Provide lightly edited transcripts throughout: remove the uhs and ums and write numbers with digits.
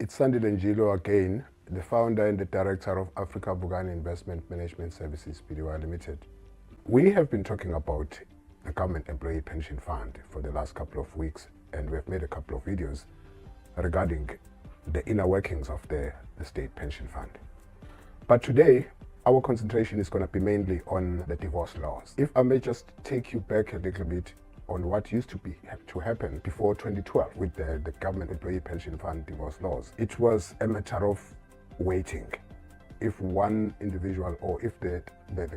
It's Sandy Njilo again, the founder and the director of Africa Vukani Investment Management Services Pty Limited. We have been talking about the Government Employee Pension Fund for the last couple of weeks, and we've made a couple of videos regarding the inner workings of the State Pension Fund. But today, our concentration is going to be mainly on the divorce laws. If I may just take you back a little bit on what used to happen before 2012 with the Government Employee Pension Fund divorce laws. It was a matter of waiting. If one individual or if the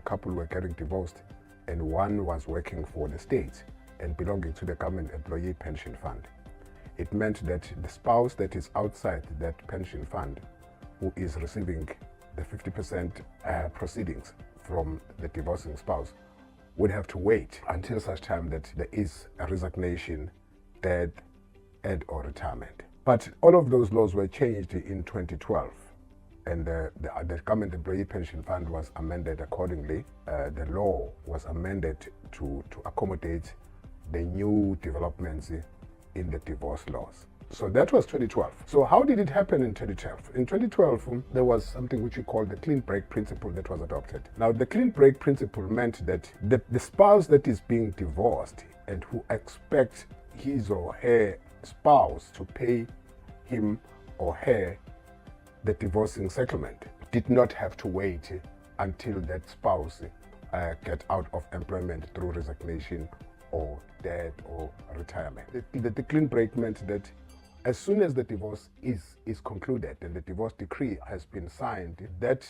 couple were getting divorced and one was working for the state and belonging to the Government Employee Pension Fund, it meant that the spouse that is outside that pension fund, who is receiving the 50% proceedings from the divorcing spouse, would have to wait until such time that there is a resignation, death, and or retirement. But all of those laws were changed in 2012, and the Government Employee Pension Fund was amended accordingly. The law was amended to accommodate the new developments in the divorce laws. So that was 2012. So how did it happen in 2012? In 2012, there was something which we call the clean break principle that was adopted. Now, the clean break principle meant that the spouse that is being divorced and who expects his or her spouse to pay him or her the divorcing settlement did not have to wait until that spouse get out of employment through resignation or death or retirement. The clean break meant that as soon as the divorce is concluded and the divorce decree has been signed, that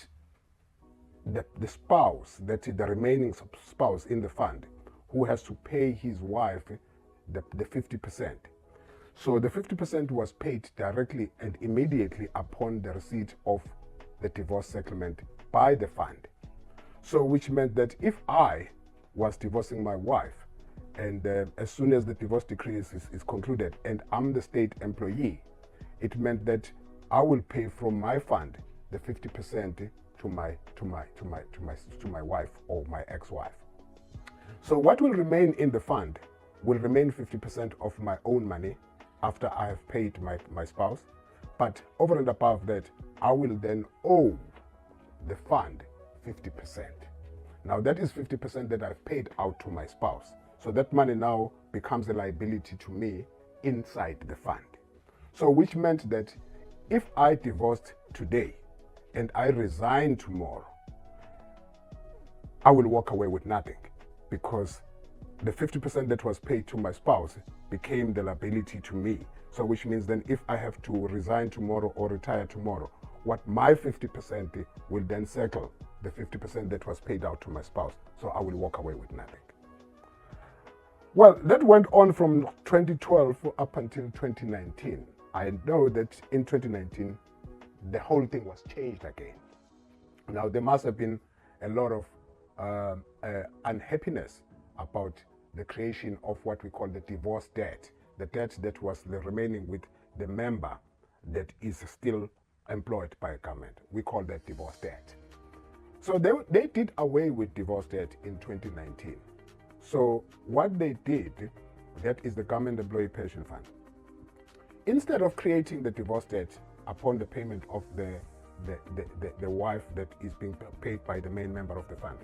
the spouse, that the remaining spouse in the fund, who has to pay his wife the 50%. So the 50% was paid directly and immediately upon the receipt of the divorce settlement by the fund. So which meant that if I was divorcing my wife, and as soon as the divorce decree is concluded and I'm the state employee, it meant that I will pay from my fund the 50% to my wife or my ex-wife. So what will remain in the fund will remain 50% of my own money after I have paid my spouse. But over and above that, I will then owe the fund 50%. Now that is 50% that I've paid out to my spouse. So that money now becomes a liability to me inside the fund. So which meant that if I divorced today and I resign tomorrow, I will walk away with nothing, because the 50% that was paid to my spouse became the liability to me. So which means then if I have to resign tomorrow or retire tomorrow, what my 50% will then settle the 50% that was paid out to my spouse. So I will walk away with nothing. Well, that went on from 2012 up until 2019. I know that in 2019, the whole thing was changed again. Now, there must have been a lot of unhappiness about the creation of what we call the divorce debt, the debt that was remaining with the member that is still employed by a government. We call that divorce debt. So they did away with divorce debt in 2019. So what they did, that is the Government Employee Pension Fund. Instead of creating the divorce debt upon the payment of the wife that is being paid by the main member of the fund,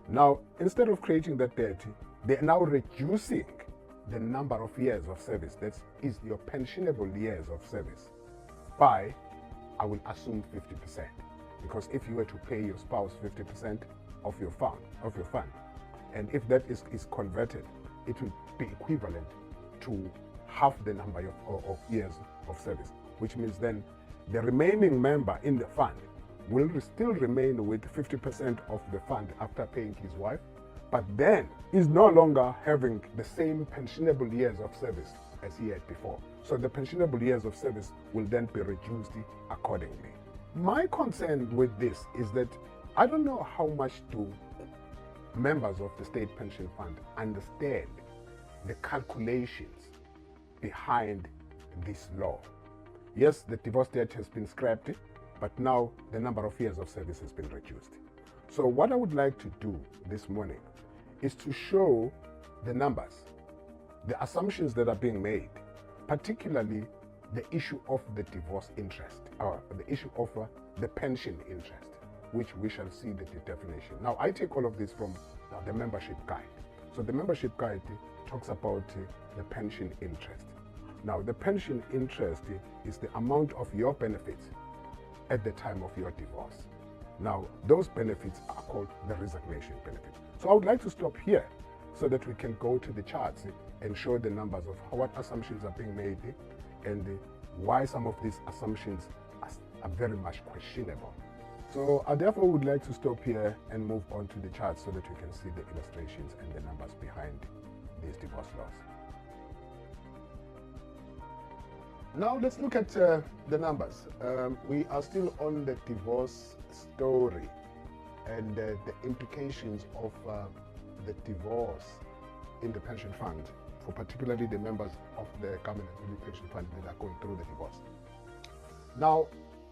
now instead of creating that debt, they are now reducing the number of years of service, that is your pensionable years of service, by, I will assume, 50%. Because if you were to pay your spouse 50% of your fund, and if that is converted, it will be equivalent to half the number of years of service, which means then the remaining member in the fund will still remain with 50% of the fund after paying his wife, but then is no longer having the same pensionable years of service as he had before. So the pensionable years of service will then be reduced accordingly. My concern with this is that I don't know how much do members of the State Pension Fund understand the calculations behind this law. Yes, the divorce debt has been scrapped, but now the number of years of service has been reduced. So what I would like to do this morning is to show the numbers, the assumptions that are being made, particularly the issue of the divorce interest, or the issue of the pension interest, which we shall see the definition. Now, I take all of this from the membership guide. So the membership guide talks about the pension interest. Now, the pension interest is the amount of your benefits at the time of your divorce. Now, those benefits are called the resignation benefit. So I would like to stop here so that we can go to the charts and show the numbers of what assumptions are being made and why some of these assumptions are very much questionable. So I therefore would like to stop here and move on to the charts so that we can see the illustrations and the numbers behind these divorce laws. Now let's look at the numbers. We are still on the divorce story and the implications of the divorce in the pension fund, for particularly the members of the government pension fund that are going through the divorce. Now,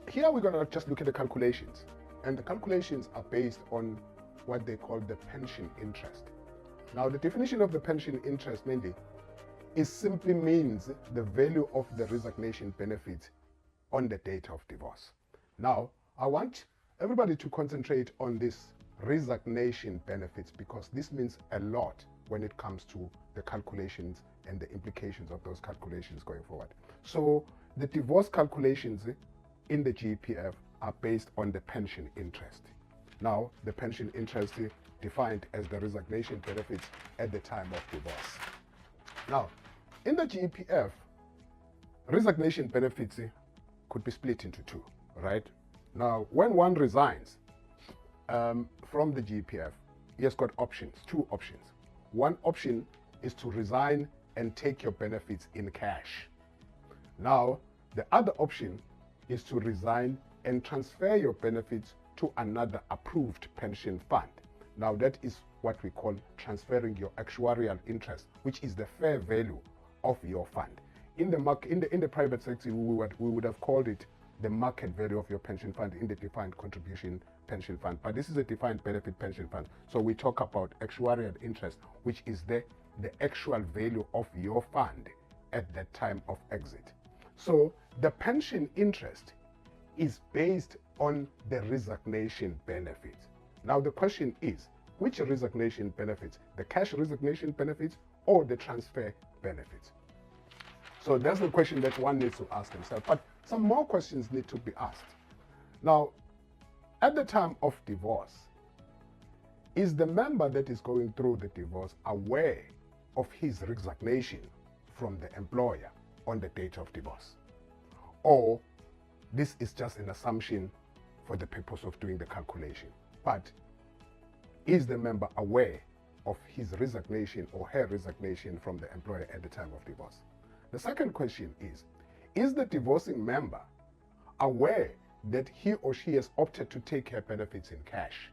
here we're going to just look at the calculations, and the calculations are based on what they call the pension interest. Now, the definition of the pension interest mainly is simply means the value of the resignation benefit on the date of divorce. Now, I want everybody to concentrate on this resignation benefits because this means a lot when it comes to the calculations and the implications of those calculations going forward. So the divorce calculations in the GPF are based on the pension interest. Now, the pension interest defined as the resignation benefits at the time of divorce. Now, in the GPF, resignation benefits could be split into two, right? Now, when one resigns from the GPF, he has got options, two options. One option is to resign and take your benefits in cash. Now, the other option is to resign and transfer your benefits to another approved pension fund. Now, that is what we call transferring your actuarial interest, which is the fair value of your fund. In the private sector, we would have called it the market value of your pension fund in the defined contribution pension fund. But this is a defined benefit pension fund. So we talk about actuarial interest, which is the actual value of your fund at that time of exit. So the pension interest is based on the resignation benefit. Now the question is, which resignation benefits? The cash resignation benefits or the transfer benefits? So that's the question that one needs to ask himself. But some more questions need to be asked. Now, at the time of divorce, is the member that is going through the divorce aware of his resignation from the employer on the date of divorce? Or this is just an assumption for the purpose of doing the calculation? But is the member aware of his resignation or her resignation from the employer at the time of divorce? The second question is the divorcing member aware that he or she has opted to take her benefits in cash?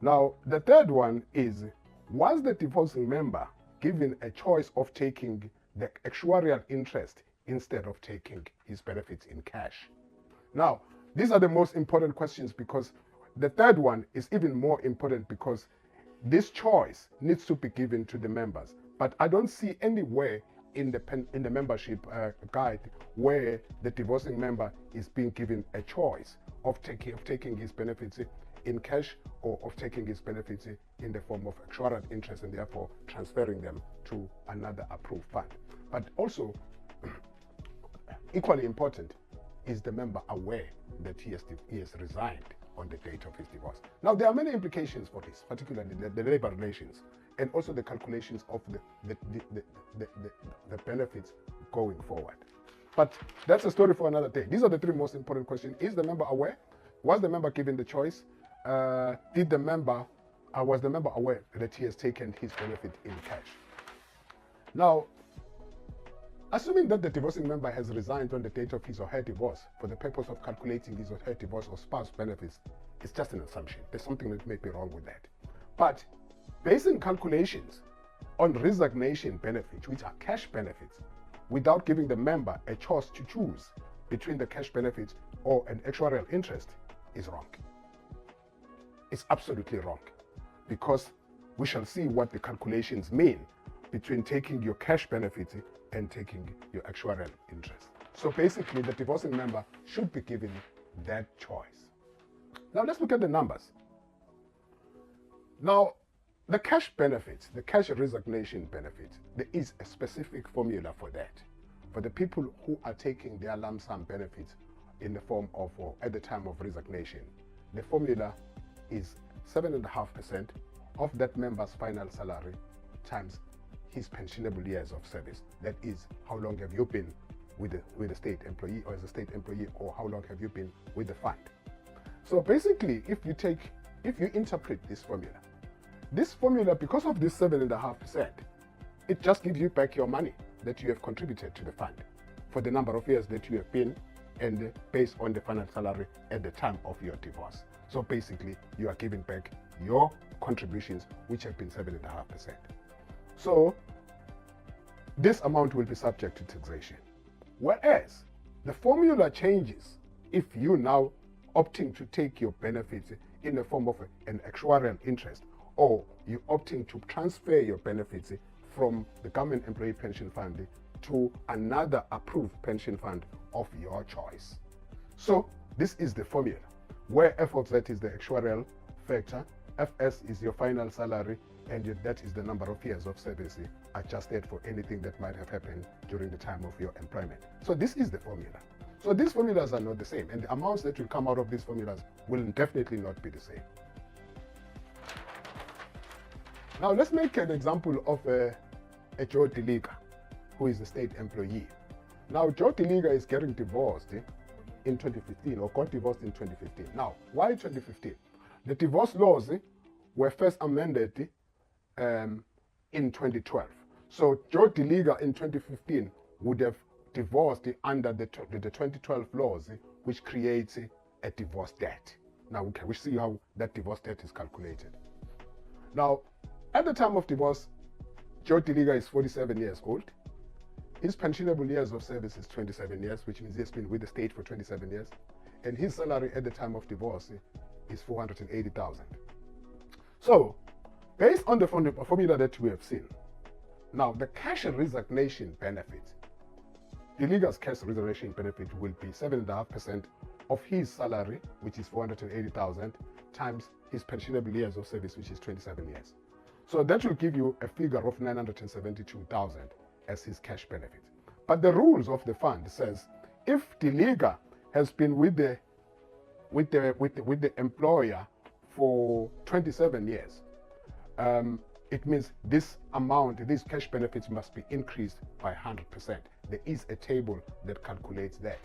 Now, the third one is, was the divorcing member given a choice of taking the actuarial interest instead of taking his benefits in cash? Now, these are the most important questions because the third one is even more important because this choice needs to be given to the members. But I don't see anywhere in the membership guide where the divorcing member is being given a choice of taking his benefits in cash or of taking his benefits in the form of actuarial interest and therefore transferring them to another approved fund. But also, equally important, is the member aware that he has resigned on the date of his divorce? Now, there are many implications for this, particularly the labor relations and also the calculations of the benefits going forward. But that's a story for another day. These are the three most important questions. Is the member aware? Was the member given the choice? Was the member aware that he has taken his benefit in cash? Now, assuming that the divorcing member has resigned on the date of his or her divorce for the purpose of calculating his or her divorce or spouse benefits, it's just an assumption. There's something that may be wrong with that. But basing calculations on resignation benefits, which are cash benefits, without giving the member a choice to choose between the cash benefits or an actuarial interest is wrong. It's absolutely wrong, because we shall see what the calculations mean between taking your cash benefits and taking your actuarial interest. So basically, the divorcing member should be given that choice. Now let's look at the numbers. Now, the cash benefits, the cash resignation benefits, there is a specific formula for that. For the people who are taking their lump sum benefits in the form of, or at the time of resignation, the formula is 7.5% of that member's final salary times his pensionable years of service. That is, how long have you been with the state employee, or as a state employee, or how long have you been with the fund. So basically, if you interpret this formula, because of this 7.5%, it just gives you back your money that you have contributed to the fund for the number of years that you have been, and based on the final salary at the time of your divorce. So basically, you are giving back your contributions, which have been 7.5%. So this amount will be subject to taxation. Whereas the formula changes if you now opting to take your benefits in the form of an actuarial interest, or you opting to transfer your benefits from the government employee pension fund to another approved pension fund of your choice. So this is the formula, where FOZ is the actuarial factor, FS is your final salary, and that is the number of years of service adjusted for anything that might have happened during the time of your employment. So this is the formula. So these formulas are not the same, and the amounts that will come out of these formulas will definitely not be the same. Now let's make an example of a Joe Deliga, who is a state employee. Now Joe Deliga is getting divorced in 2015, or got divorced in 2015. Now, why 2015? The divorce laws were first amended in 2012. So Joe Deliga in 2015 would have divorced under the 2012 laws, which creates a divorce debt. Now we see how that divorce debt is calculated. Now, at the time of divorce, Joe Deliga is 47 years old. His pensionable years of service is 27 years, which means he's been with the state for 27 years. And his salary at the time of divorce is 480,000. So, based on the formula that we have seen, now the cash resignation benefit, Deliga's cash resignation benefit will be 7.5% of his salary, which is 480,000, times his pensionable years of service, which is 27 years. So that will give you a figure of 972,000 as his cash benefit. But the rules of the fund says if Deliga has been with the employer for 27 years, it means this amount, these cash benefits must be increased by 100%. There is a table that calculates that.